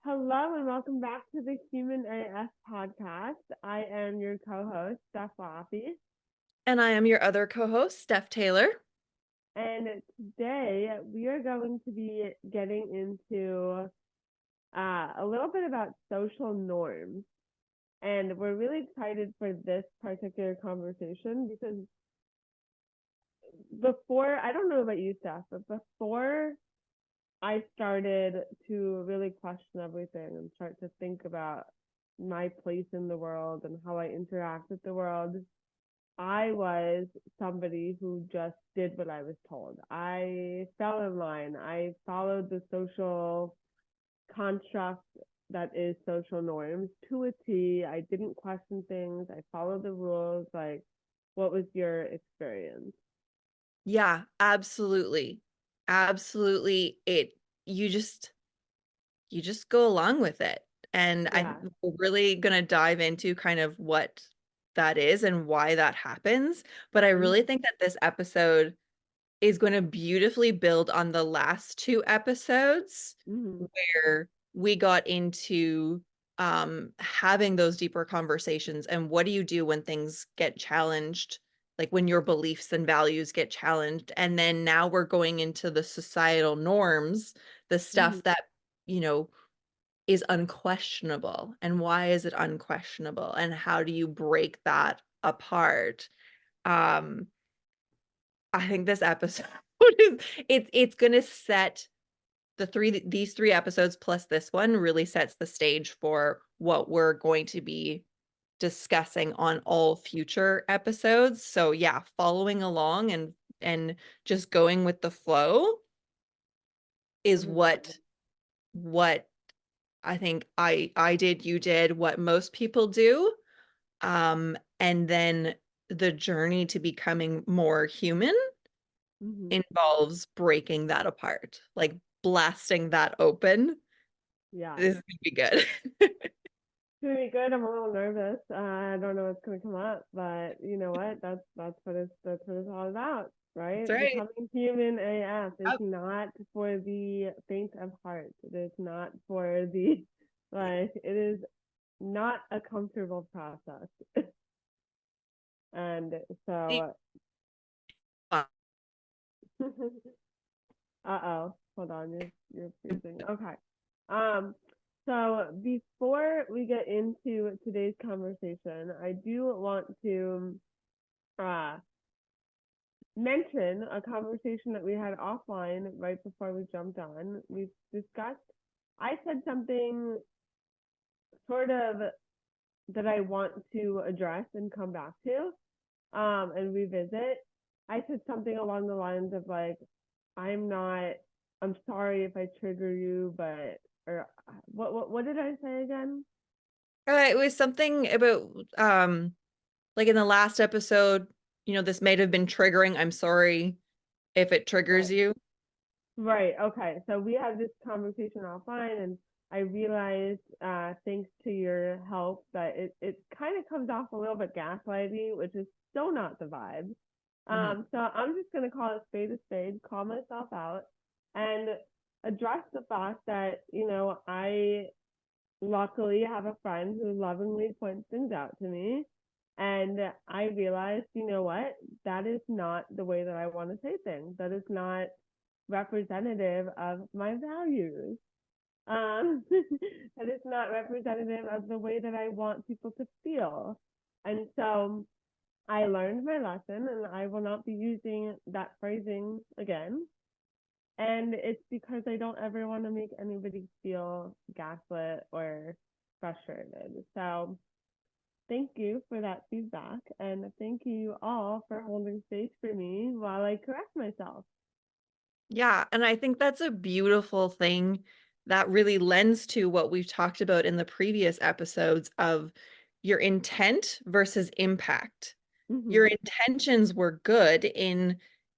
Hello and welcome back to the Human AF podcast. I am your co-host, Steph Steph, And I am your other co-host, Steph Taylor. and today we are going to be getting into a little bit about social norms. And we're really excited for this particular conversation because before, I don't know about you, Steph, but before I started to really question everything and start to think about my place in the world and how I interact with the world, I was somebody who just did what I was told. I fell in line. I followed the social construct that is social norms to a T. I didn't question things. I followed the rules. Like, what was your experience? Yeah, absolutely. Absolutely. You just you just go along with it. And Yeah. we're really going to dive into kind of what that is and why that happens. But I really Mm-hmm. think that this episode is going to beautifully build on the last two episodes Mm-hmm. where we got into having those deeper conversations and what do you do when things get challenged, like when your beliefs and values get challenged. And then now we're going into the societal norms, the Mm-hmm. stuff that, you know, is unquestionable. And why is it unquestionable? And how do you break that apart? Um, I think this episode is it's gonna set these three episodes plus this one really sets the stage for what we're going to be discussing on all future episodes. So yeah, following along and just going with the flow is 100%. what I think I did, you did, what most people do. And then the journey to becoming more human Mm-hmm. involves breaking that apart, like blasting that open. Yeah. This is gonna be good. It's gonna be good. I'm a little nervous. I don't know what's gonna come up, but you know what? That's what it's all about, That's right? right. Becoming human AF is Yep. not for the faint of heart. It is not for the like. It is not a comfortable process, and so. Uh-oh. Hold on, you're freezing. Okay. Um, so before we get into today's conversation, I do want to uh mention a conversation that we had offline right before we jumped on. We discussed I said something sort of that I want to address and come back to and revisit. I said something along the lines of like, I'm not. I'm sorry if I trigger you, but or what did I say again? It was something about like in the last episode, this may have been triggering. I'm sorry if it triggers Right. you. Right. Okay. So we had this conversation offline, and I realized, thanks to your help, that it kind of comes off a little bit gaslighty, which is still not the vibe. Mhm. So I'm just gonna call a spade, call myself out, and address the fact that I luckily have a friend who lovingly points things out to me. And I realized, you know what? That is not the way that I want to say things. That is not representative of my values. That is not representative of the way that I want people to feel. And so I learned my lesson and I will not be using that phrasing again. And it's because I don't ever want to make anybody feel gaslit or frustrated. So thank you for that feedback. And thank you all for holding space for me while I correct myself. Yeah, and I think that's a beautiful thing that really lends to what we've talked about in the previous episodes of your intent versus impact. Your Mm-hmm. intentions were good in,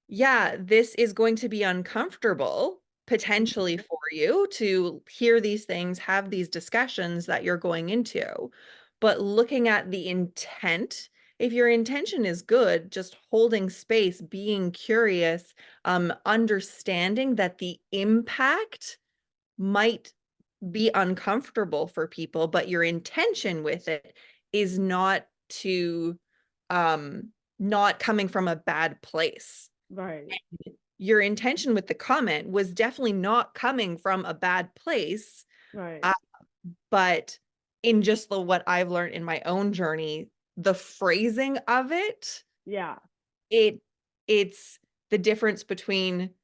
yeah, this is going to be uncomfortable potentially for you to hear these things, have these discussions that you're going into. But looking at the intent, if your intention is good, just holding space, being curious, understanding that the impact might be uncomfortable for people, but your intention with it is not to not coming from a bad place. Right. Your intention with the comment was definitely not coming from a bad place, Right. uh, but in just the what I've learned in my own journey, the phrasing of it, Yeah. it it's the difference between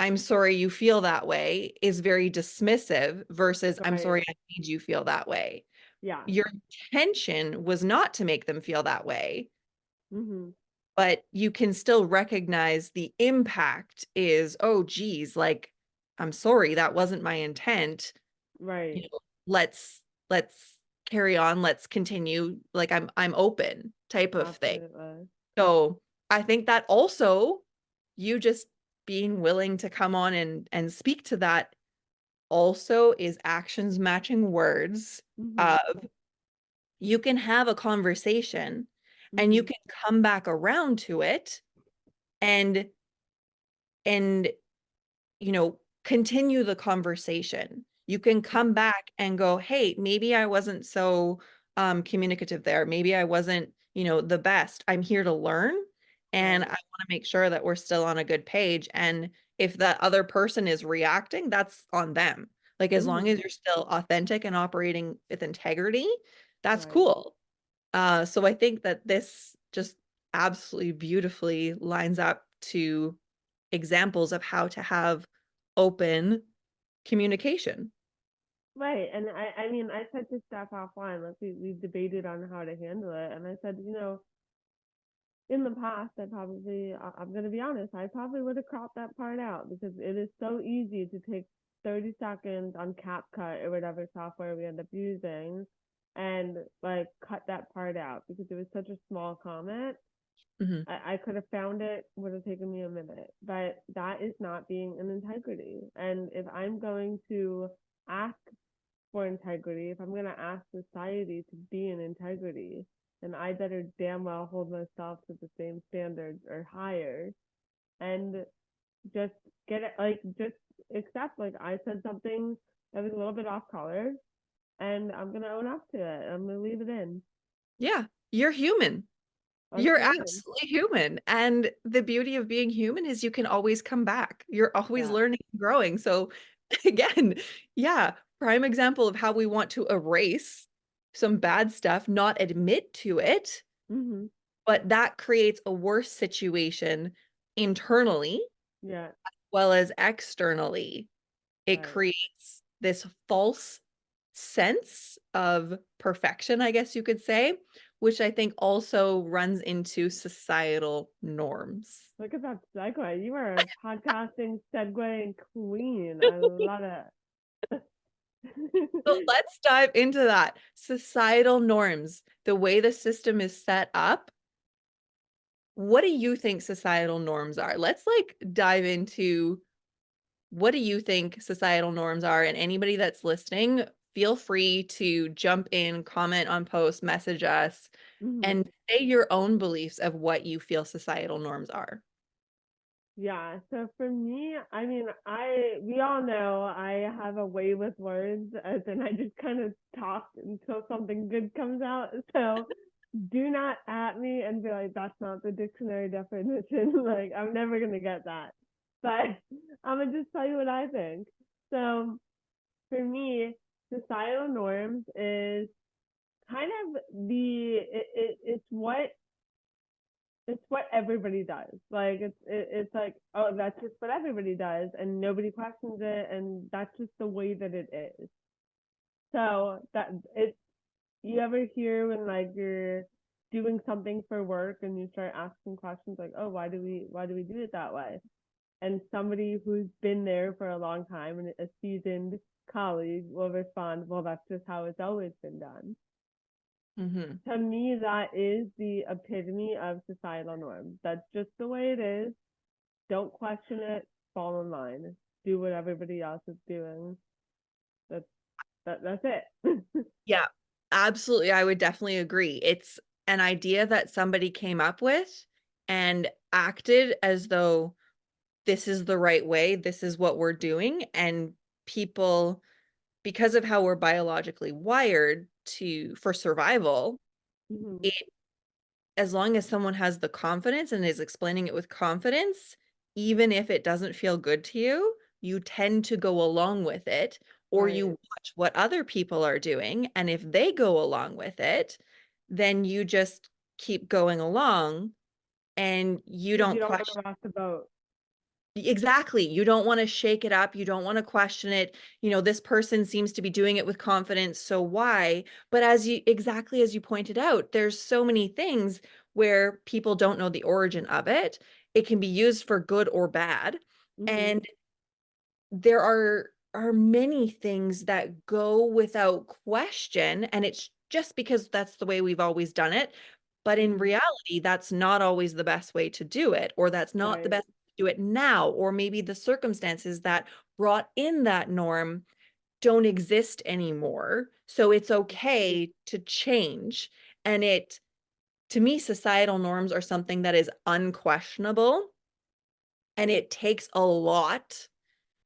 "I'm sorry you feel that way" is very dismissive versus "I'm Right. sorry I made you feel that way." Yeah. Your intention was not to make them feel that way, Mhm. but you can still recognize the impact is, "Oh, geez, like, I'm sorry, that wasn't my intent. You Right. know, let's carry on, let's continue, like, I'm open," type of thing. Absolutely. So, I think that also, you just being willing to come on and speak to that also is actions matching words Mhm. of you can have a conversation and you Mhm. can come back around to it and and continue the conversation. You can come back and go, "Hey, maybe I wasn't so communicative there. Maybe I wasn't, the best. I'm here to learn and I Right. want to make sure that we're still on a good page." And if that other person is reacting, that's on them. Like as long Mhm. as you're still authentic and operating with integrity, that's Right. cool. So I think that this just absolutely beautifully lines up to examples of how to have open communication. Right. And I mean, I said to Steph offline, like we debated on how to handle it, and I said, in the past, I'm gonna be honest, I probably would have cropped that part out because it is so easy to take 30 seconds on CapCut or whatever software we end up using and like cut that part out because it was such a small comment. Mhm. I could have found it, would have taken me a minute, but that is not being an integrity. And if I'm going to ask for integrity, if I'm going to ask society to be in integrity, then I better damn well hold myself to the same standards or higher and just get it, like, just accept, like, I said something that was a little bit off color and I'm going to own up to it. I'm going to leave it in. Yeah, you're human. I'm You're human. absolutely human, and the beauty of being human is you can always come back. You're always Yeah. learning and growing, so, again, yeah, prime example of how we want to erase some bad stuff, not admit to it, Mm-hmm. but that creates a worse situation internally, Yeah. well as externally. It Right. creates this false sense of perfection, I guess you could say, which I think also runs into societal norms. Look at that segue. You are a podcasting segue queen. I love it. So let's dive into that. Societal norms, the way the system is set up. What do you think societal norms are? Let's like dive into what do you think societal norms are? And anybody that's listening, feel free to jump in, comment on posts, message us, Hmm. and say your own beliefs of what you feel societal norms are. Yeah. So for me, I mean, we all know I have a way with words, as in I just kind of talk until something good comes out. So do not at me and be like, that's not the dictionary definition. Like, I'm never gonna get that. But I'm gonna just tell you what I think. So for me, societal norms is kind of it's what everybody does. Like it's like, oh, that's just what everybody does and nobody questions it and that's just the way that it is. So that it's you ever hear when like you're doing something for work and you start asking questions like, oh, why do we do it that way? And somebody who's been there for a long time and a seasoned colleague will respond, well, that's just how it's always been done. Mhm. To me, that is the epitome of societal norms. That's just the way it is. Don't question it. Fall in line. Do what everybody else is doing. That's that's it. Yeah, absolutely. I would definitely agree. It's an idea that somebody came up with and acted as though this is the right way, this is what we're doing, and people because of how we're biologically wired for survival, Hmm. it as long as someone has the confidence and is explaining it with confidence, even if it doesn't feel good to you, you tend to go along with it, or you Right. watch what other people are doing. And if they go along with it, then you just keep going along and you Because you don't don't want to question. rock the boat. Exactly. You don't want to shake it up. You don't want to question it. This person seems to be doing it with confidence, so why? But exactly as you pointed out, there's so many things where people don't know the origin of it. It can be used for good or bad. Hmm. And there are many things that go without question, and it's just because that's the way we've always done it. But in Hmm. reality, that's not always the best way to do it, or that's not the Right. best way to do it now, or maybe the circumstances that brought in that norm don't exist anymore. So it's okay to change. And to me, societal norms are something that is unquestionable, and it takes a lot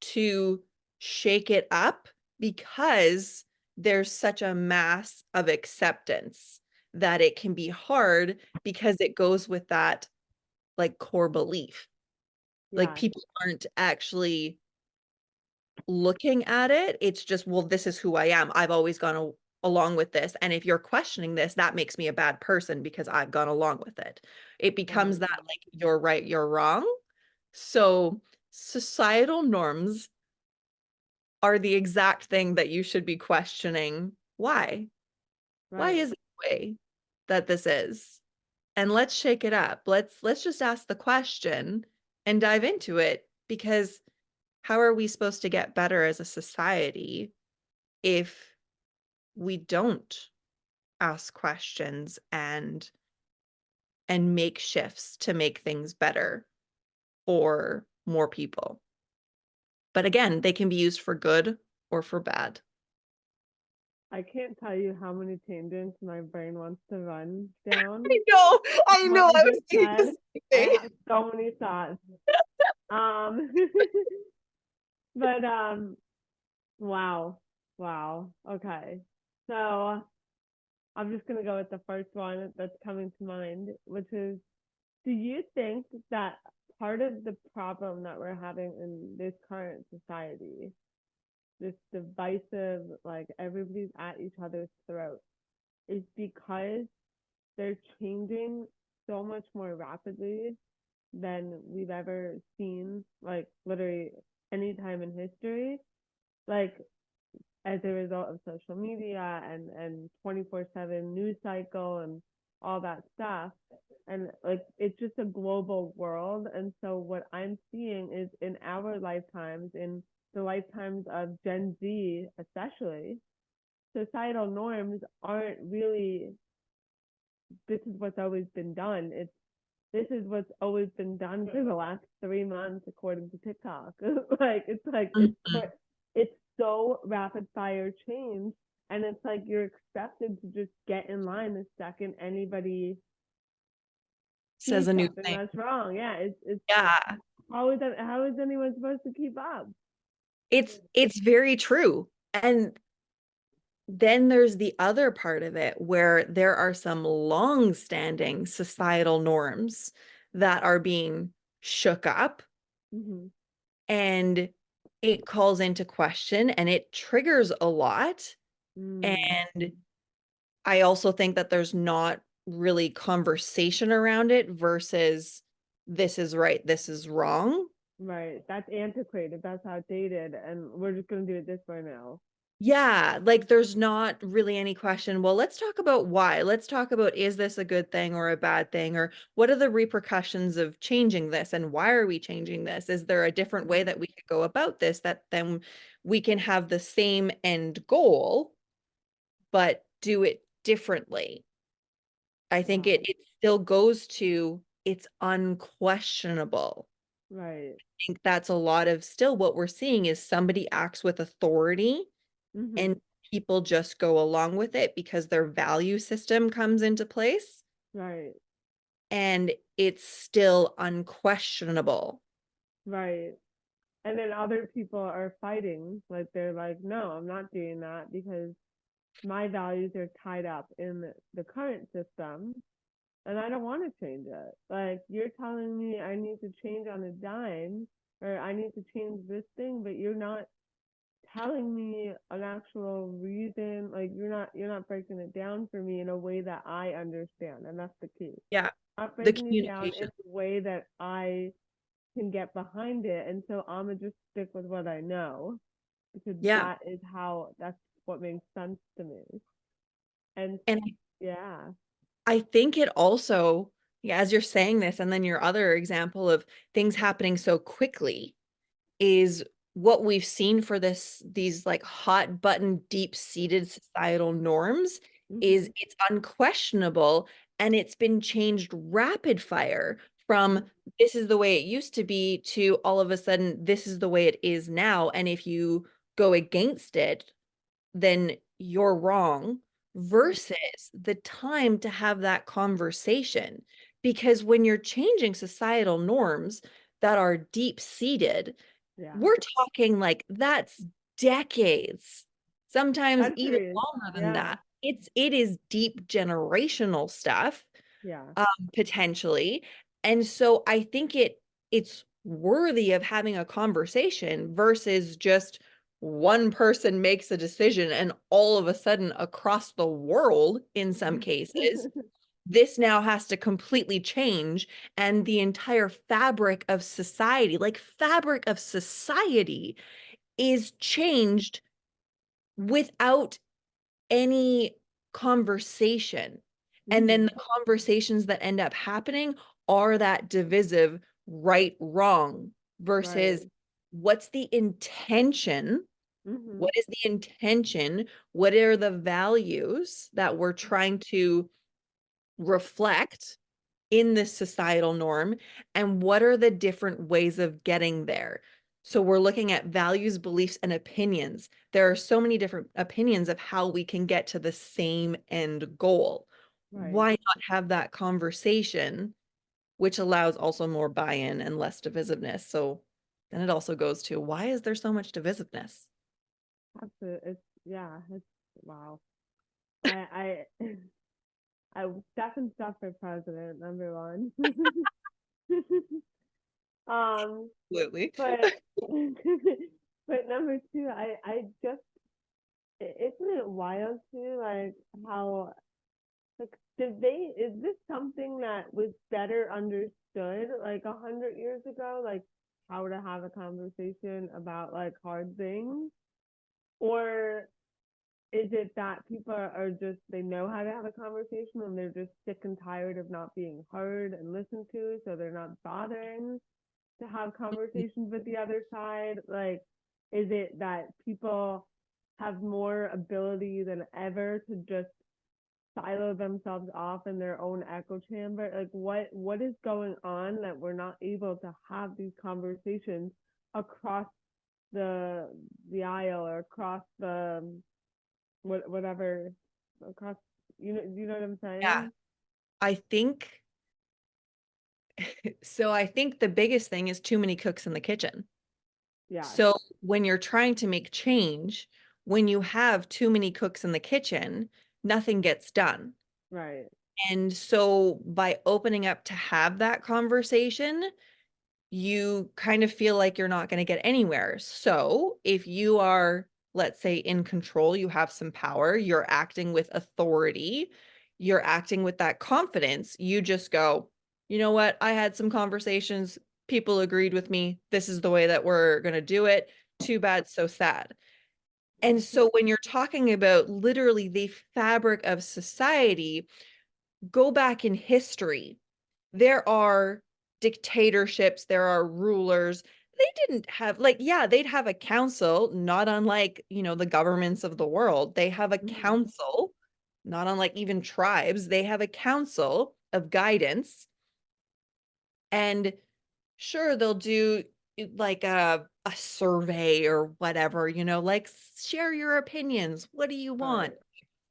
to shake it up because there's such a mass of acceptance that it can be hard because it goes with that like core belief. Like Yeah. people aren't actually looking at it. It's just, well, this is who I am. I've always gone along with this. And if you're questioning this, that makes me a bad person because I've gone along with it. It becomes Right. that like, you're right, you're wrong. So societal norms are the exact thing that you should be questioning. Why? Why Right. is it the way that this is? And let's shake it up. Let's just ask the question and dive into it, because how are we supposed to get better as a society if we don't ask questions and make shifts to make things better for more people? But again, they can be used for good or for bad. I can't tell you how many tangents my brain wants to run I down. know, I From what know. you I was just thinking the said, same I thing. have so many thoughts. Um, but wow, wow. Okay, so I'm just gonna go with the first one that's coming to mind, which is, do you think that part of the problem that we're having in this current society, this divisive, like everybody's at each other's throat, is because they're changing so much more rapidly than we've ever seen, like literally any time in history, like as a result of social media and 24/7 news cycle and all that stuff. And like it's just a global world. And so what I'm seeing is in our lifetimes, in the lifetimes of Gen Z especially, societal norms aren't really, this is what's always been done. This is what's always been done for the last 3 months according to TikTok. Mhm. It's so rapid fire change, and it's like you're expected to just get in line the second anybody Says sees a new something thing. that's wrong. Yeah, it's Yeah, how is anyone supposed to keep up? it's very true. And then there's the other part of it where there are some long-standing societal norms that are being shook up, Mm-hmm. and it calls into question and it triggers a lot. Mm, And I also think that there's not really conversation around it versus this is right, this is wrong. right. That's antiquated. That's outdated, and we're just gonna do it this way now. Yeah, like there's not really any question. Well, let's talk about why. Let's talk about, is this a good thing or a bad thing? Or what are the repercussions of changing this? And why are we changing this? Is there a different way that we could go about this that then we can have the same end goal, but do it differently? I think Wow. it still goes to, it's unquestionable. Right. I think that's a lot of still what we're seeing is somebody acts with authority Mm-hmm. and people just go along with it because their value system comes into place, Right. and it's still unquestionable. Right. And then other people are fighting, like they're like, no, I'm not doing that because my values are tied up in the current system and I don't want to change it. Like you're telling me I need to change on a dime or I need to change this thing, but you're not telling me an actual reason. Like you're not breaking it down for me in a way that I understand, and that's the key. Yeah. Not The breaking it down in communication. a way that I can get behind it, and so I'm gonna just stick with what I know because Yeah. that's what makes sense to me. And And yeah. I think it also, yeah, as you're saying this, and then your other example of things happening so quickly is what we've seen for these like hot button, deep-seated societal norms is Mm-hmm. it's unquestionable and it's been changed rapid fire from this is the way it used to be to all of a sudden this is the way it is now. And if you go against it, then you're wrong versus the time to have that conversation. Because when you're changing societal norms that are deep seated, Yeah. we're talking like that's decades, sometimes even Centuries. longer than Yeah. that. It is deep generational stuff, Yeah. potentially. And so I think it's worthy of having a conversation versus just one person makes a decision and all of a sudden across the world in some cases this now has to completely change and the entire fabric of society is changed without any conversation. And then Mm-hmm. the conversations that end up happening are that divisive right, wrong Right. versus what's the intention? Mm-hmm. What is the intention? What are the values that we're trying to reflect in this societal norm? And what are the different ways of getting there? So we're looking at values, beliefs, and opinions. There are so many different opinions of how we can get to the same end goal. Right. Why not have that conversation, which allows also more buy-in and less divisiveness? So then it also goes to why is there so much divisiveness? Absolutely. It's yeah. It's wow. I I Steph and Steph for president, number one. um, Absolutely. but but number two, I just isn't it wild too, like how like is this something that was better understood like 100 years ago, like how to have a conversation about like hard things, or is it that people are just they know how to have a conversation and they're just sick and tired of not being heard and listened to, so they're not bothering to have conversations with the other side? Like, is it that people have more ability than ever to just silo themselves off in their own echo chamber? Like, what is going on that we're not able to have these conversations across the the aisle or across the whatever across, you know what I'm Yeah, saying? I think so. I think the biggest thing is too many cooks in the kitchen. Yes. So when you're trying to make change, when you have too many cooks in the kitchen, nothing gets done. Right. And so by opening up to have that conversation, you kind of feel like you're not going to get anywhere. So if you are, let's say, in control, you have some power, you're acting with authority, you're acting with that confidence, you just go, you know what? I had some conversations. People agreed with me. This is the way that we're going to do it. Too bad, so sad. And so when you're talking about literally the fabric of society, go back in history. There are dictatorships, there are rulers. They didn't have like, yeah, they'd have a council, not unlike, the governments of the world. They have a Mm-hmm. council, not unlike even tribes. They have a council of guidance. And sure, they'll do like a survey or whatever, like share your opinions. What do you want? Right.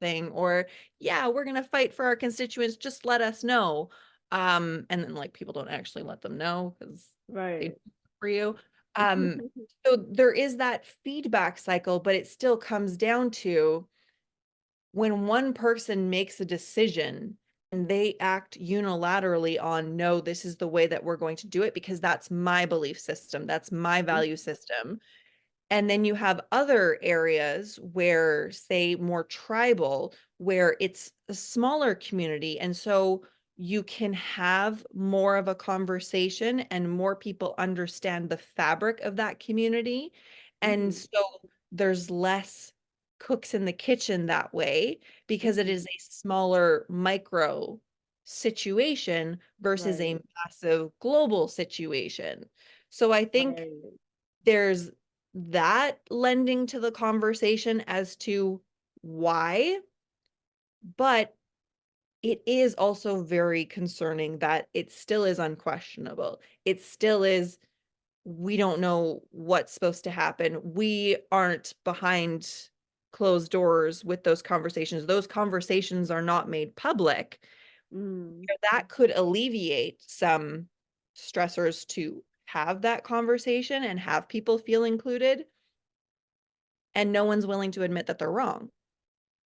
Thing. Or yeah, we're gonna fight for our constituents, just let us know. And then like people don't actually let them know because they do Right. it for you. Um, so there is that feedback cycle, but it still comes down to when one person makes a decision and they act unilaterally on, no, this is the way that we're going to do it because that's my belief system, that's my value system. And then you have other areas where, say, more tribal, where it's a smaller community. And so you can have more of a conversation and more people understand the fabric of that community. And Mm-hmm. so there's less cooks in the kitchen that way because it Mm-hmm. is a smaller micro situation versus a Right. massive global situation. So I think Right. there's that lending to the conversation as to why, but it is also very concerning that it still is unquestionable. It still is, we don't know what's supposed to happen. We aren't behind closed doors with those conversations. Those conversations are not made public. Mm. That could alleviate some stressors to have that conversation and have people feel included. And no one's willing to admit that they're wrong,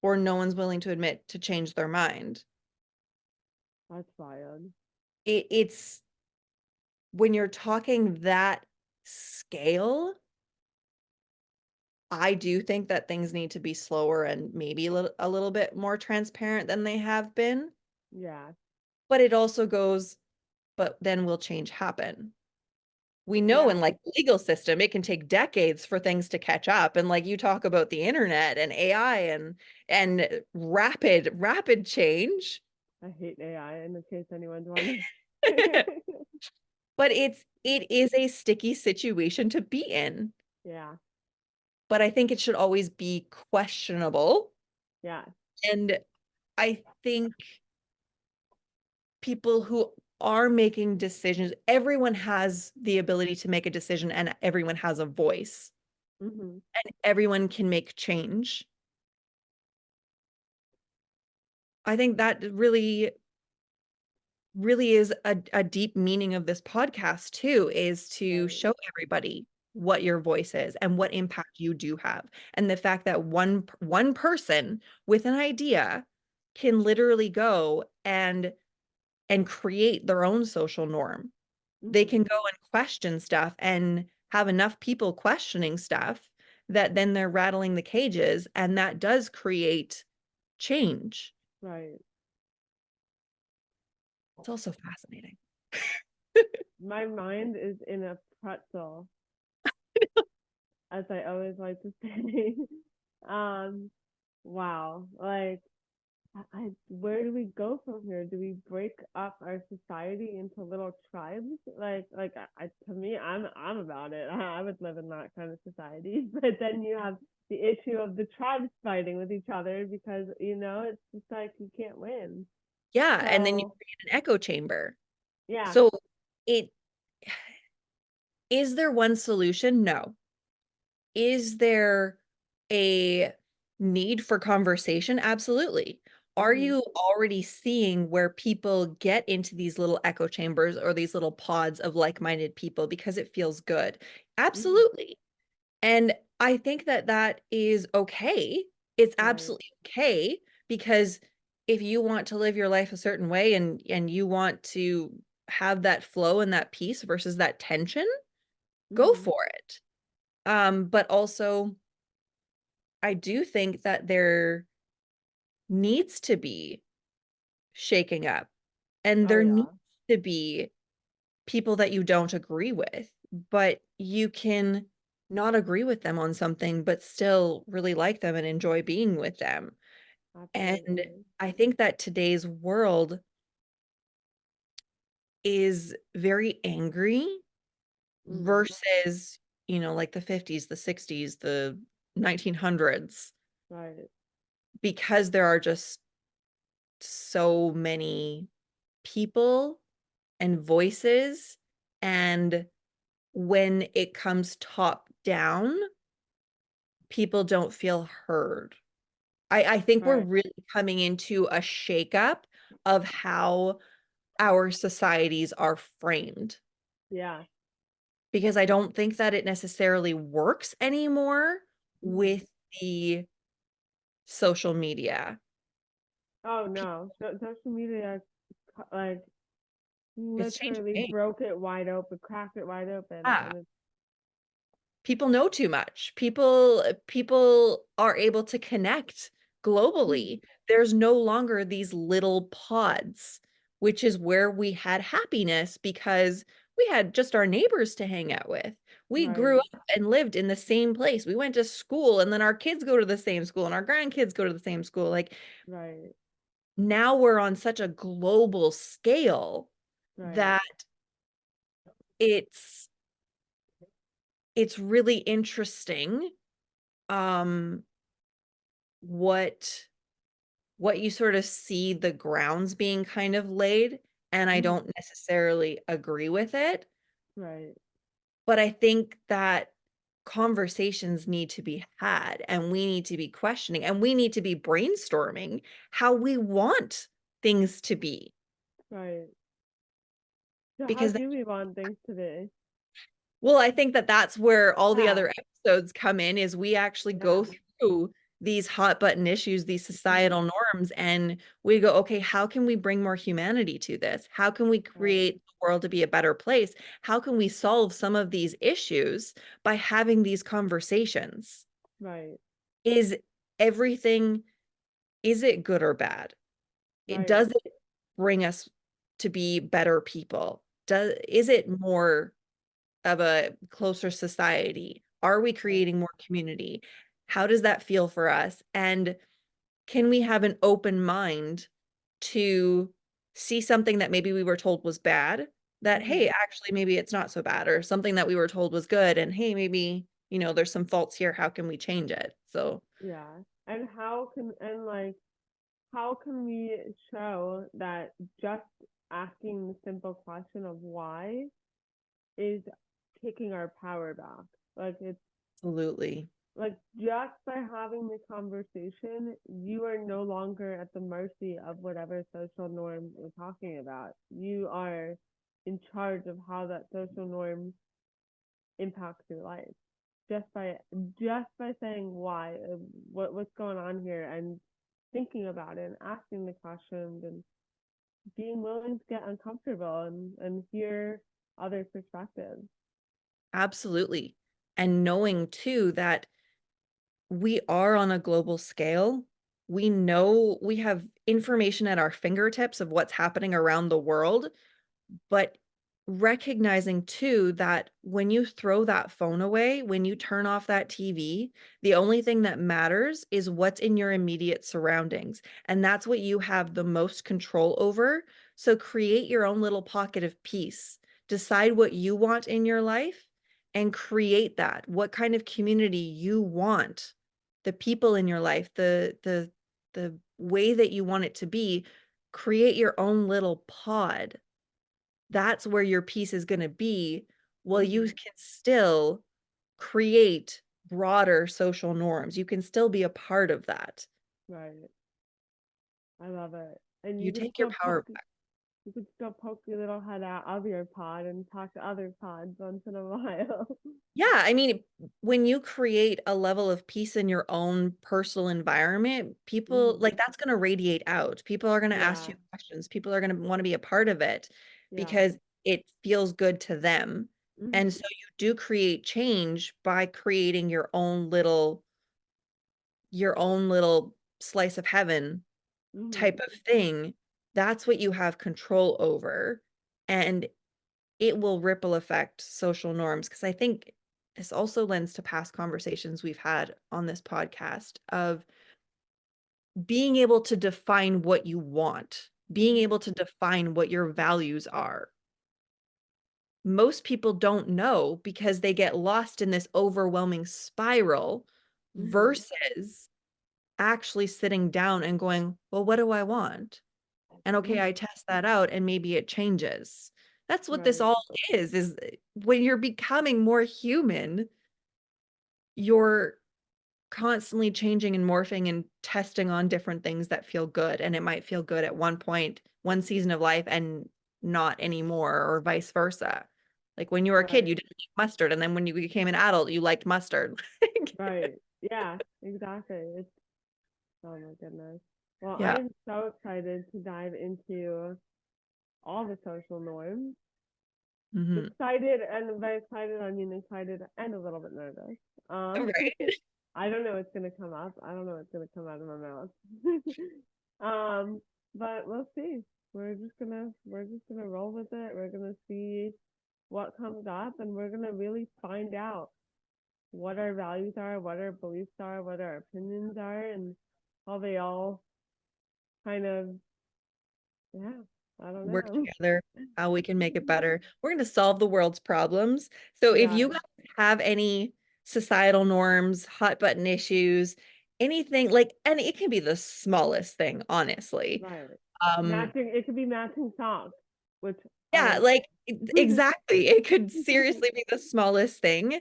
or no one's willing to admit to change their mind. That's wild. It's when you're talking that scale, I do think that things need to be slower and maybe a little bit more transparent than they have been. Yeah. But it also goes, but then will change happen? We know Yeah. in like the legal system, it can take decades for things to catch up. And like you talk about the internet and AI and rapid change. I hate AI in case anyone's wondering. But it is a sticky situation to be in. Yeah. But I think it should always be questionable. Yeah. And I think people who are making decisions, everyone has the ability to make a decision and everyone has a voice Mm-hmm. and everyone can make change. I think that really is a deep meaning of this podcast too, is to Right. show everybody what your voice is and what impact you do have. And the fact that one person with an idea can literally go and create their own social norm. They Mm-hmm. can go and question stuff and have enough people questioning stuff that then they're rattling the cages and that does create change. Right. It's also fascinating. My mind is in a pretzel, as I always like to say. um, wow. Like where do we go from here? Do we break up our society into little tribes? To me, I'm about it. I would live in that kind of society. But then you have the issue of the tribes fighting with each other because it's just like you can't win. Yeah, and then you So create an echo chamber. yeah. So it is there one solution? No. Is there a need for conversation? Absolutely. Are Hmm. you already seeing where people get into these little echo chambers or these little pods of like-minded people because it feels good? Hmm. Absolutely. And I think that that is okay. It's Right. absolutely okay because if you want to live your life a certain way and you want to have that flow and that peace versus that tension, go Hmm. for it. But also I do think that there needs to be shaking up and Oh there needs yeah. to be people that you don't agree with, but you can not agree with them on something, but still really like them and enjoy being with them. And Absolutely. I think that today's world is very angry Mm. versus, like the 50s, the 60s, the 1900s, Right. because there are just so many people and voices. And when it comes top down, people don't feel heard. I think we're Right. really coming into a shakeup of how our societies are framed. Yeah. because I don't think that it necessarily works anymore Mhm. with the social media. Oh Pe no, social media like It's changed literally the game. broke it wide open, cracked it wide open, Yeah. and it's People know too much. People are able to connect Mhm. globally. There's no longer these little pods, which is where we had happiness because we had just our neighbors to hang out with. We grew Right, up and lived in the same place. We went to school and then our kids go to the same school and our grandkids go to the same school. Like right, now we're on such a global scale right. that it's it's really interesting um what you sort of see the grounds being kind of laid, and I Mhm. don't necessarily agree with it, Right, but I think that conversations need to be had and we need to be questioning and we need to be brainstorming how we want things to be right. So how because do we want things to be? well, I think that that's where all the Yeah, other episodes come in is we actually go yeah. through these hot button issues, these Mhm. societal norms, and we go, okay, how can we bring more humanity to this? How can we Right, create the world to be a better place? How can we solve some of these issues by having these conversations? right, Is everything, is it good or bad? It right. does it bring us to be better people? Is it more of a closer society? Are we Right. creating more community? How does that feel for us? And can we have an open mind to see something that maybe we were told was bad, that, hey, Mhm. actually, maybe it's not so bad, or something that we were told was good, and hey, maybe, there's some faults here. How can we change it? So, Yeah. And how can we show that just asking the simple question of why is taking our power back? Like it's absolutely. like just by having the conversation, you are no longer at the mercy of whatever social norm we're talking about. You are in charge of how that social norm impacts your life. Just by just by saying why, what's going on here, and thinking about it and asking the questions and being willing to get uncomfortable and hear other perspectives. Absolutely. And knowing too that we are on a global scale. We know we have information at our fingertips of what's happening around the world, but recognizing too that when you throw that phone away, when you turn off that TV, the only thing that matters is what's in your immediate surroundings. And that's what you have the most control over. So create your own little pocket of peace. Decide what you want in your life and create that. What kind of community you want, the people in your life, the way that you want it to be, create your own little pod. That's where your piece is gonna be, while you Mm-hmm. can still create broader social norms. You can still be a part of that. Right. I love it. And You take your power back. you could still poke your little head out of your pod and talk to other pods once in a while. Yeah, I mean, when you create a level of peace in your own personal environment, people Hmm. like that's gonna radiate out. People are gonna ask Yeah. you questions. People are gonna wanna be a part of it Yeah. because it feels good to them. And Hmm. so you do create change by creating your own little slice of heaven type Hmm. of thing. That's what you have control over, and it will ripple affect social norms. Because I think this also lends to past conversations we've had on this podcast of being able to define what you want, being Hmm. able to define what your values are. Most people don't know because they get lost in this overwhelming spiral Hmm. versus actually sitting down and going, well, what do I want? And okay, I Hmm. test that out and maybe it changes. That's what this Right. all is when you're becoming more human, you're constantly changing and morphing and testing on different things that feel good. And it might feel good at one point, one season of life, and not anymore, or vice versa. Like when you were a kid, you Right. didn't like mustard, and then when you became an adult, you liked mustard. Right. Yeah, exactly. It's oh my goodness. Well, I Yeah. am so excited to dive into all the social norms. Hmm. Excited and very excited. I mean, excited and a little bit nervous. Um, Right. I don't know what's gonna come up. I don't know what's gonna come out of my mouth. But we'll see. We're just gonna roll with it. We're gonna see what comes up, and we're gonna really find out what our values are, what our beliefs are, what our opinions are, and how they all kind of, yeah, I don't Work know. together, how we can make it better. We're going to solve the world's problems. So if Yeah, you guys have any societal norms, hot button issues, anything like, and it can be the smallest thing, honestly. right. Um, Matching, it could be matching socks, which I yeah, don't like know. exactly. It could seriously be the smallest thing.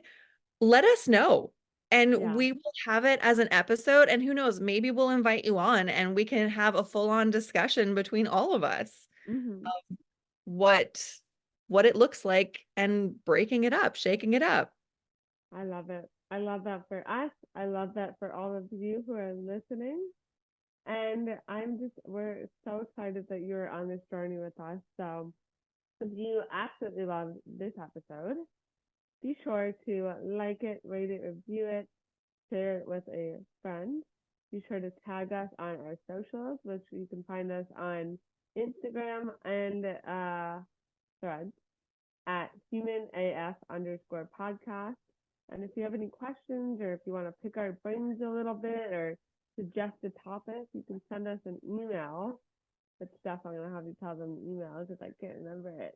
Let us know. And Yeah. we will have it as an episode. And who knows, maybe we'll invite you on and we can have a full-on discussion between all of us. Hmm. what what it looks like and breaking it up, shaking it up. I love it. I love that for us. I love that for all of you who are listening. And we're so excited that you're on this journey with us. So if you absolutely love this episode, be sure to like it, rate it, review it, share it with a friend. Be sure to tag us on our socials, which you can find us on Instagram and Threads at humanaf_podcast. And if you have any questions or if you want to pick our brains a little bit or suggest a topic, you can send us an email. But Steph, I'm gonna have you tell them the email because I can't remember it.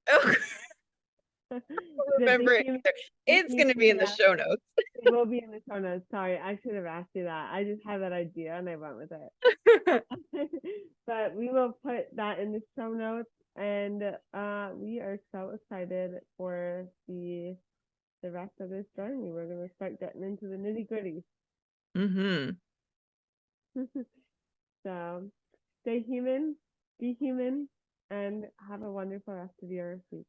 Oh, Is it remember it either. It's going to be in the yeah, show notes. it will be in the show notes. Sorry, I should have asked you that. I just had that idea and I went with it. But we will put that in the show notes, and we are so excited for the rest of this journey. We're gonna start getting into the nitty gritty. Hmm. So stay human, be human, and have a wonderful rest of your week.